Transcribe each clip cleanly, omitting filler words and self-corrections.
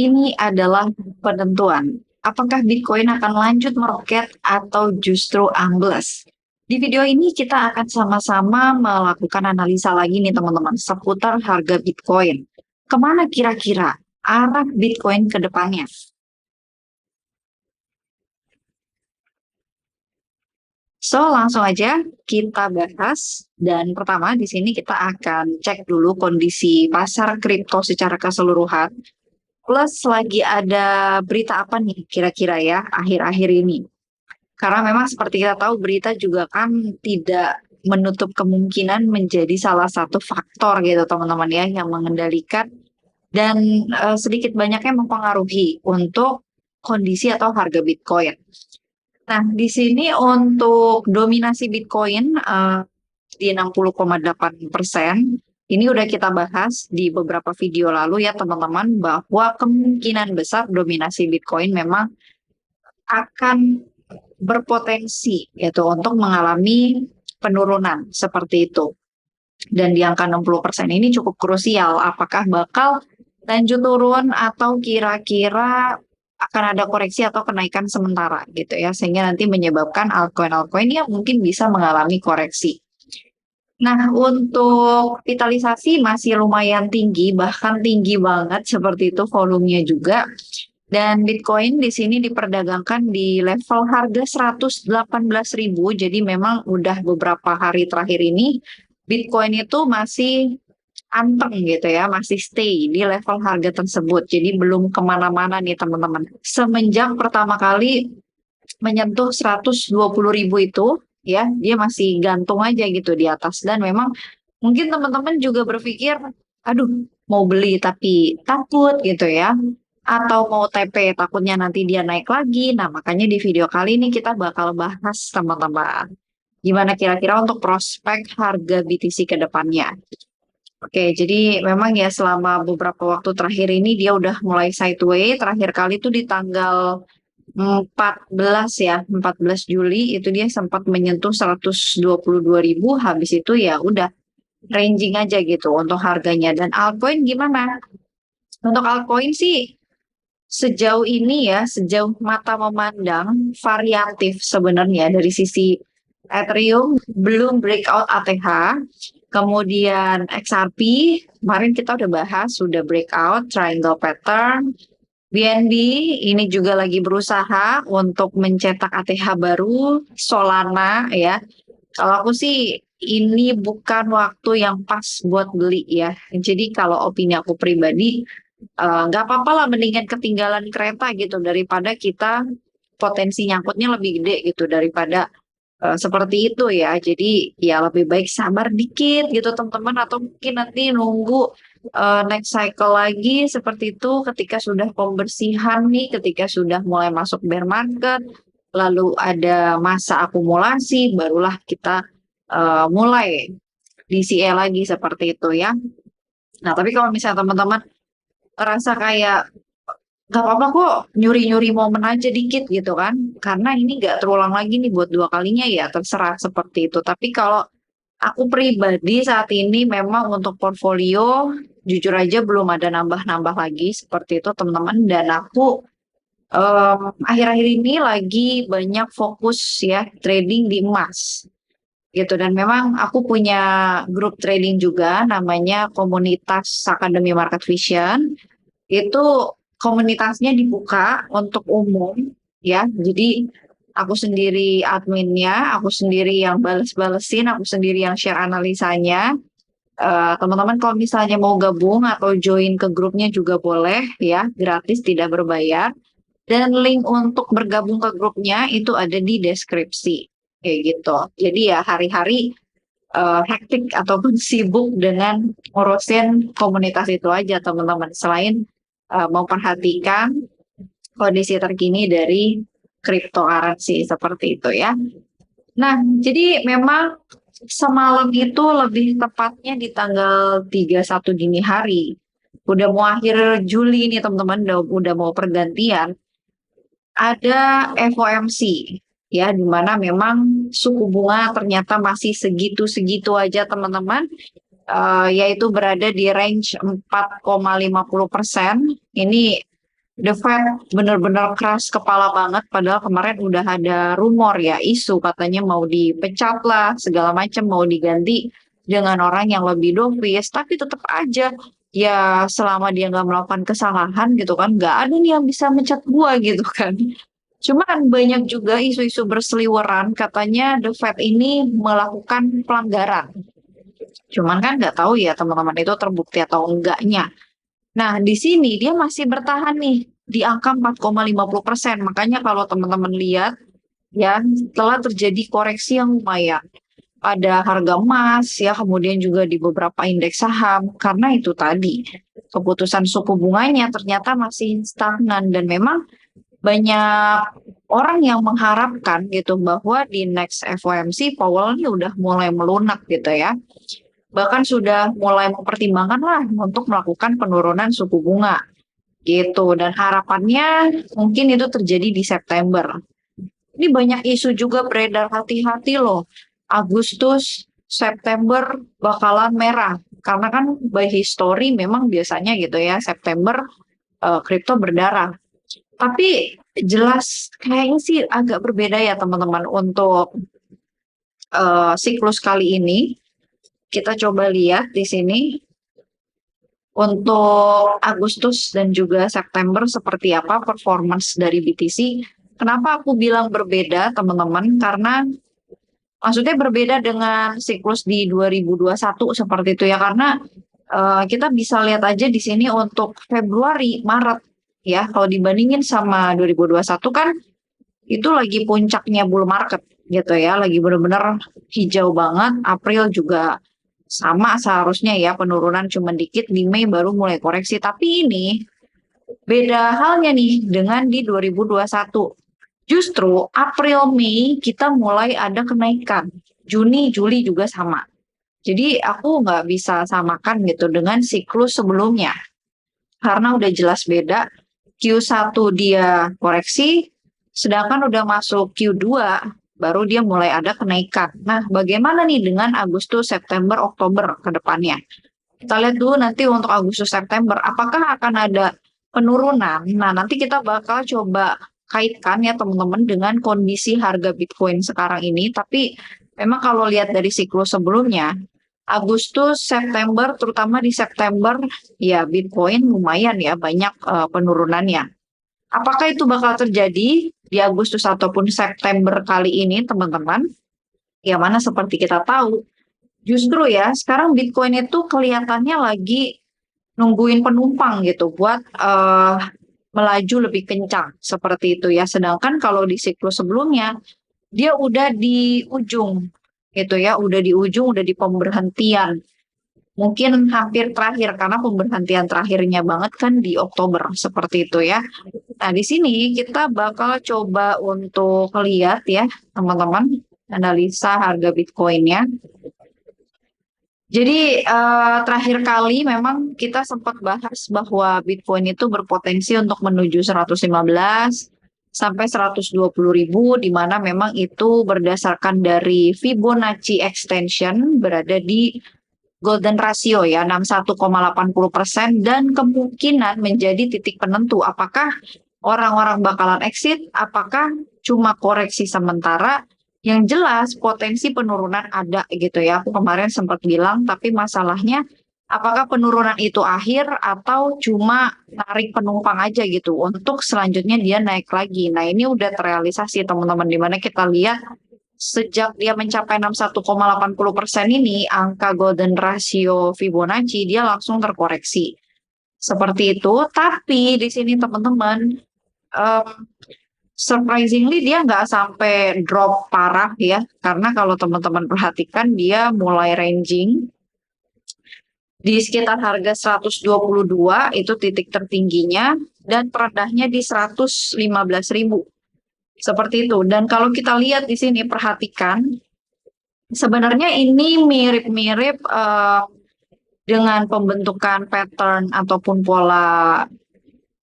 Ini adalah penentuan. Apakah Bitcoin akan lanjut meroket atau justru ambles? Di video ini kita akan sama-sama melakukan analisa lagi nih teman-teman seputar harga Bitcoin. Kemana kira-kira arah Bitcoin ke depannya? So, langsung aja kita bahas. Dan pertama di sini kita akan cek dulu kondisi pasar kripto secara keseluruhan. Plus lagi ada berita apa nih kira-kira ya akhir-akhir ini. Karena memang seperti kita tahu berita juga kan tidak menutup kemungkinan menjadi salah satu faktor gitu teman-teman ya yang mengendalikan dan sedikit banyaknya mempengaruhi untuk kondisi atau harga Bitcoin. Nah, di sini untuk dominasi Bitcoin di 60,8%, ini udah kita bahas di beberapa video lalu ya teman-teman, bahwa kemungkinan besar dominasi Bitcoin memang akan berpotensi yaitu untuk mengalami penurunan seperti itu. Dan di angka 60% ini cukup krusial, apakah bakal lanjut turun atau kira-kira akan ada koreksi atau kenaikan sementara gitu ya, sehingga nanti menyebabkan altcoin-altcoin yang mungkin bisa mengalami koreksi. Nah, untuk kapitalisasi masih lumayan tinggi, bahkan tinggi banget seperti itu volumenya juga. Dan Bitcoin di sini diperdagangkan di level harga 118.000. Jadi memang udah beberapa hari terakhir ini Bitcoin itu masih anteng gitu ya, masih stay di level harga tersebut. Jadi belum kemana-mana nih teman-teman. Semenjak pertama kali menyentuh 120.000 itu, ya dia masih gantung aja gitu di atas. Dan memang mungkin teman-teman juga berpikir, aduh mau beli tapi takut gitu ya. Atau mau TP takutnya nanti dia naik lagi. Nah makanya di video kali ini kita bakal bahas teman-teman. Gimana kira-kira untuk prospek harga BTC ke depannya. Oke, jadi memang ya selama beberapa waktu terakhir ini dia udah mulai sideways. Terakhir kali itu di tanggal 14 ya, 14 Juli itu dia sempat menyentuh 122.000. Habis itu ya udah ranging aja gitu untuk harganya. Dan altcoin gimana? Untuk altcoin sih sejauh ini ya, sejauh mata memandang variatif sebenarnya dari sisi Ethereum belum breakout ATH. Kemudian XRP, kemarin kita udah bahas, sudah breakout, triangle pattern. BNB ini juga lagi berusaha untuk mencetak ATH baru, Solana ya. Kalau aku sih ini bukan waktu yang pas buat beli ya. Jadi kalau opini aku pribadi, nggak apa-apa lah mendingan ketinggalan kereta gitu daripada kita potensi nyangkutnya lebih gede gitu daripada seperti itu ya. Jadi ya lebih baik sabar dikit gitu teman-teman atau mungkin nanti nunggu next cycle lagi seperti itu ketika sudah pembersihan nih, ketika sudah mulai masuk bear market, lalu ada masa akumulasi, barulah kita mulai DCA lagi seperti itu ya. Nah, tapi kalau misalnya teman-teman ngerasa kayak gak apa-apa kok nyuri-nyuri momen aja dikit gitu kan. Karena ini gak terulang lagi nih buat dua kalinya ya terserah seperti itu. Tapi kalau aku pribadi saat ini memang untuk portfolio jujur aja belum ada nambah-nambah lagi seperti itu teman-teman. Dan aku akhir-akhir ini lagi banyak fokus ya trading di emas gitu. Dan memang aku punya grup trading juga namanya komunitas Akademi Market Vision. Itu komunitasnya dibuka untuk umum ya. Jadi aku sendiri adminnya, aku sendiri yang bales-balesin, aku sendiri yang share analisanya. Teman-teman kalau misalnya mau gabung atau join ke grupnya juga boleh ya, gratis tidak berbayar. Dan link untuk bergabung ke grupnya itu ada di deskripsi kayak gitu. Jadi ya hari-hari hektik ataupun sibuk dengan ngurusin komunitas itu aja teman-teman. Selain memperhatikan kondisi terkini dari cryptocurrency seperti itu ya. Nah, jadi memang semalam itu lebih tepatnya di tanggal 31 dini hari. Udah mau akhir Juli nih teman-teman, udah mau pergantian. Ada FOMC ya, di mana memang suku bunga ternyata masih segitu-segitu aja teman-teman. Yaitu berada di range 4,50%. Ini The Fed bener-bener keras kepala banget, padahal kemarin udah ada rumor ya, isu katanya mau dipecat lah, segala macam mau diganti dengan orang yang lebih dovis, tapi tetap aja ya selama dia nggak melakukan kesalahan gitu kan, nggak ada nih yang bisa mencat gua gitu kan. Cuman banyak juga isu-isu berseliweran katanya The Fed ini melakukan pelanggaran. Cuman kan nggak tahu ya teman-teman itu terbukti atau enggaknya. Nah, di sini dia masih bertahan nih di angka 4,50%. Makanya kalau teman-teman lihat ya telah terjadi koreksi yang lumayan pada harga emas ya, kemudian juga di beberapa indeks saham karena itu tadi keputusan suku bunganya ternyata masih stagnan dan memang banyak orang yang mengharapkan gitu bahwa di next FOMC Powell ini udah mulai melunak gitu ya. Bahkan sudah mulai mempertimbangkan lah untuk melakukan penurunan suku bunga gitu. Dan harapannya mungkin itu terjadi di September. Ini banyak isu juga beredar, hati-hati loh. Agustus, September bakalan merah. Karena kan by history memang biasanya gitu ya, September kripto berdarah. Tapi jelas kayaknya sih agak berbeda ya teman-teman untuk siklus kali ini. Kita coba lihat di sini untuk Agustus dan juga September seperti apa performance dari BTC. Kenapa aku bilang berbeda teman-teman? Karena maksudnya berbeda dengan siklus di 2021 seperti itu ya. Karena kita bisa lihat aja di sini untuk Februari, Maret ya. Kalau dibandingin sama 2021 kan itu lagi puncaknya bull market gitu ya, lagi benar-benar hijau banget. April juga sama seharusnya ya, penurunan cuma dikit, di Mei baru mulai koreksi. Tapi ini beda halnya nih dengan di 2021. Justru April, Mei kita mulai ada kenaikan. Juni, Juli juga sama. Jadi aku nggak bisa samakan gitu dengan siklus sebelumnya. Karena udah jelas beda. Q1 dia koreksi, sedangkan udah masuk Q2 baru dia mulai ada kenaikan. Nah, bagaimana nih dengan Agustus, September, Oktober ke depannya? Kita lihat dulu nanti untuk Agustus, September, apakah akan ada penurunan? Nah, nanti kita bakal coba kaitkan ya teman-teman dengan kondisi harga Bitcoin sekarang ini. Tapi memang kalau lihat dari siklus sebelumnya, Agustus, September, terutama di September, ya Bitcoin lumayan ya banyak penurunannya. Apakah itu bakal terjadi di Agustus ataupun September kali ini, teman-teman? Ya mana seperti kita tahu, justru ya sekarang Bitcoin itu kelihatannya lagi nungguin penumpang gitu buat melaju lebih kencang seperti itu ya. Sedangkan kalau di siklus sebelumnya dia udah di ujung gitu ya, udah di ujung, udah di pemberhentian. Mungkin hampir terakhir karena pemberhentian terakhirnya banget kan di Oktober seperti itu ya. Nah, di sini kita bakal coba untuk lihat ya, teman-teman, analisa harga Bitcoin-nya. Jadi terakhir kali memang kita sempat bahas bahwa Bitcoin itu berpotensi untuk menuju 115 sampai 120.000, di mana memang itu berdasarkan dari Fibonacci extension berada di golden ratio ya 61,80% dan kemungkinan menjadi titik penentu apakah orang-orang bakalan exit, apakah cuma koreksi sementara. Yang jelas potensi penurunan ada gitu ya. Aku kemarin sempat bilang, tapi masalahnya apakah penurunan itu akhir atau cuma narik penumpang aja gitu untuk selanjutnya dia naik lagi. Nah, ini udah terrealisasi teman-teman, di mana kita lihat sejak dia mencapai 61,80% ini, angka golden ratio Fibonacci dia langsung terkoreksi. Seperti itu, tapi di sini teman-teman, surprisingly dia nggak sampai drop parah ya, karena kalau teman-teman perhatikan dia mulai ranging di sekitar harga 122 itu titik tertingginya dan terendahnya di 115.000. Seperti itu. Dan kalau kita lihat di sini, perhatikan, sebenarnya ini mirip-mirip dengan pembentukan pattern ataupun pola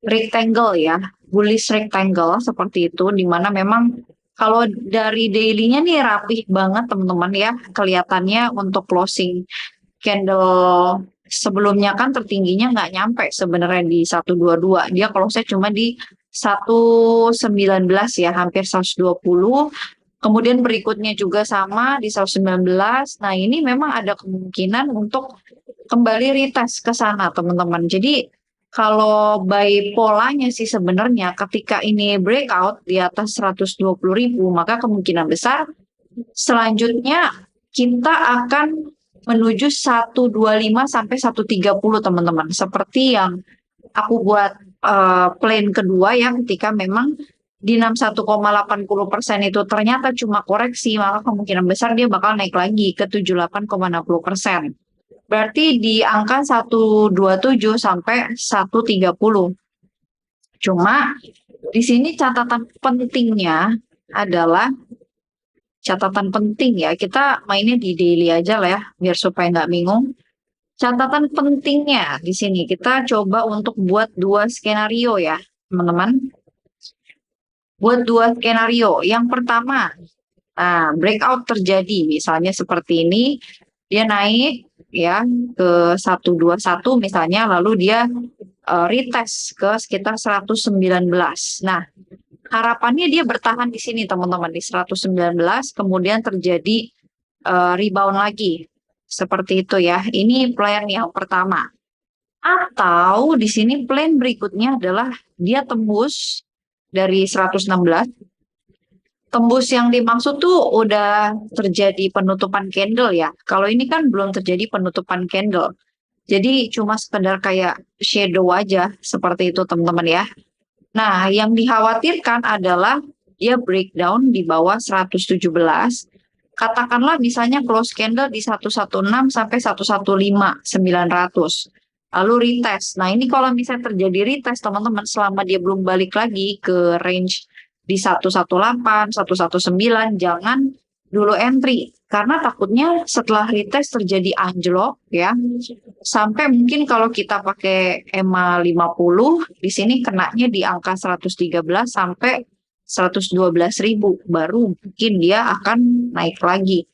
rectangle ya, bullish rectangle seperti itu, di mana memang kalau dari daily-nya nih rapih banget teman-teman ya, kelihatannya untuk closing candle sebelumnya kan tertingginya nggak nyampe sebenarnya di 122. Dia kalau saya cuma di 119 ya, hampir 120. Kemudian berikutnya juga sama di 119. Nah, ini memang ada kemungkinan untuk kembali retest ke sana, teman-teman. Jadi, kalau by polanya sih sebenarnya ketika ini breakout di atas 120.000, maka kemungkinan besar selanjutnya kita akan menuju 125 sampai 130, teman-teman. Seperti yang aku buat plan kedua ya, ketika memang di 61,80% itu ternyata cuma koreksi, maka kemungkinan besar dia bakal naik lagi ke 78,60%. Berarti di angka 127 sampai 130. Cuma di sini catatan penting ya, kita mainnya di daily aja lah ya, biar supaya nggak bingung. Catatan pentingnya di sini kita coba untuk buat dua skenario ya, teman-teman. Buat dua skenario. Yang pertama, breakout terjadi misalnya seperti ini, dia naik ya ke 121 misalnya, lalu dia retest ke sekitar 119. Nah, harapannya dia bertahan di sini teman-teman di 119, kemudian terjadi rebound lagi. Seperti itu ya. Ini plan yang pertama. Atau di sini plan berikutnya adalah dia tembus dari 116. Tembus yang dimaksud tuh udah terjadi penutupan candle ya. Kalau ini kan belum terjadi penutupan candle. Jadi cuma sekedar kayak shadow aja seperti itu teman-teman ya. Nah, yang dikhawatirkan adalah dia breakdown di bawah 117. Katakanlah misalnya close candle di 116 sampai 115.900. Lalu retest. Nah, ini kalau misalnya terjadi retest teman-teman, selama dia belum balik lagi ke range di 118, 119, jangan dulu entry. Karena takutnya setelah retest terjadi anjlok ya. Sampai mungkin kalau kita pakai EMA 50, di sini kenanya di angka 113 sampai 112.000. Baru mungkin dia akan naik lagi.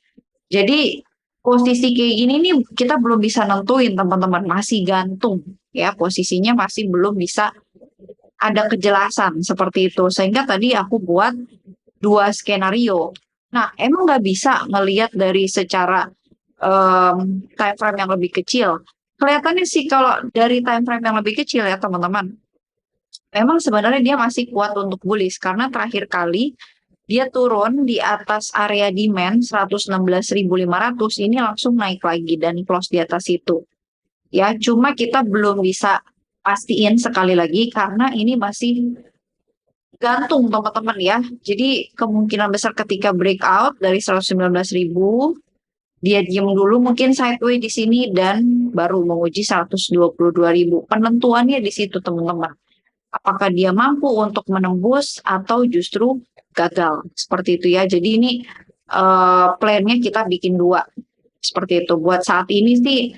Jadi posisi kayak gini nih kita belum bisa nentuin teman-teman. Masih gantung ya, posisinya masih belum bisa ada kejelasan seperti itu. Sehingga tadi aku buat dua skenario. Nah, emang nggak bisa ngelihat dari secara time frame yang lebih kecil. Kelihatannya sih kalau dari time frame yang lebih kecil ya teman-teman, memang sebenarnya dia masih kuat untuk bullish karena terakhir kali dia turun di atas area demand 116.500 ini langsung naik lagi dan close di atas itu. Ya, cuma kita belum bisa pastiin sekali lagi karena ini masih gantung teman-teman ya. Jadi kemungkinan besar ketika breakout dari 119.000 dia diem dulu mungkin sideways di sini dan baru menguji 122.000. Penentuannya di situ teman-teman. Apakah dia mampu untuk menembus atau justru gagal. Seperti itu ya. Jadi ini plannya kita bikin dua. Seperti itu. Buat saat ini sih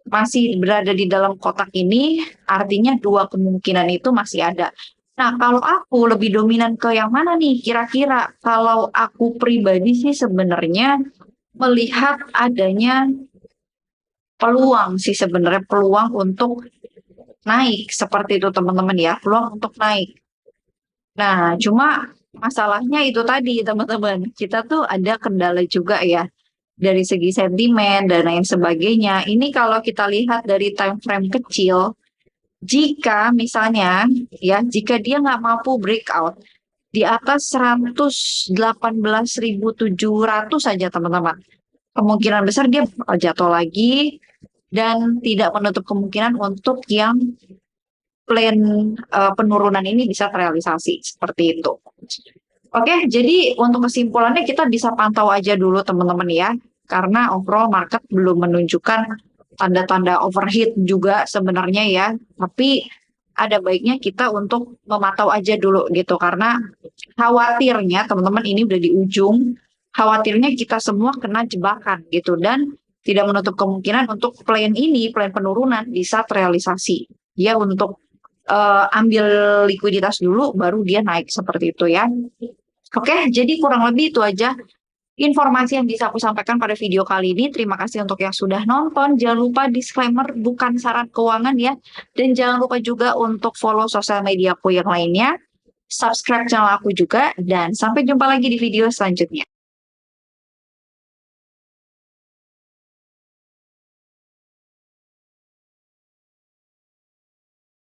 masih berada di dalam kotak ini, artinya dua kemungkinan itu masih ada. Nah, kalau aku lebih dominan ke yang mana nih? Kira-kira kalau aku pribadi sih sebenarnya melihat adanya peluang sih sebenarnya, peluang untuk naik seperti itu teman-teman ya, peluang untuk naik. Nah, cuma masalahnya itu tadi teman-teman, kita tuh ada kendala juga ya dari segi sentimen dan lain sebagainya. Ini kalau kita lihat dari time frame kecil, jika misalnya ya, jika dia nggak mampu breakout di atas 118.700 saja teman-teman, kemungkinan besar dia jatuh lagi dan tidak menutup kemungkinan untuk yang plan penurunan ini bisa terrealisasi seperti itu. Oke, jadi untuk kesimpulannya kita bisa pantau aja dulu teman-teman ya, karena overall market belum menunjukkan tanda-tanda overheat juga sebenarnya ya, tapi ada baiknya kita untuk memantau aja dulu gitu, karena khawatirnya teman-teman ini udah di ujung, khawatirnya kita semua kena jebakan gitu, dan tidak menutup kemungkinan untuk plan ini, plan penurunan bisa terrealisasi. Ya untuk ambil likuiditas dulu, baru dia naik seperti itu ya. Oke, jadi kurang lebih itu aja informasi yang bisa aku sampaikan pada video kali ini. Terima kasih untuk yang sudah nonton. Jangan lupa disclaimer bukan saran keuangan ya. Dan jangan lupa juga untuk follow sosial mediaku yang lainnya. Subscribe channel aku juga. Dan sampai jumpa lagi di video selanjutnya.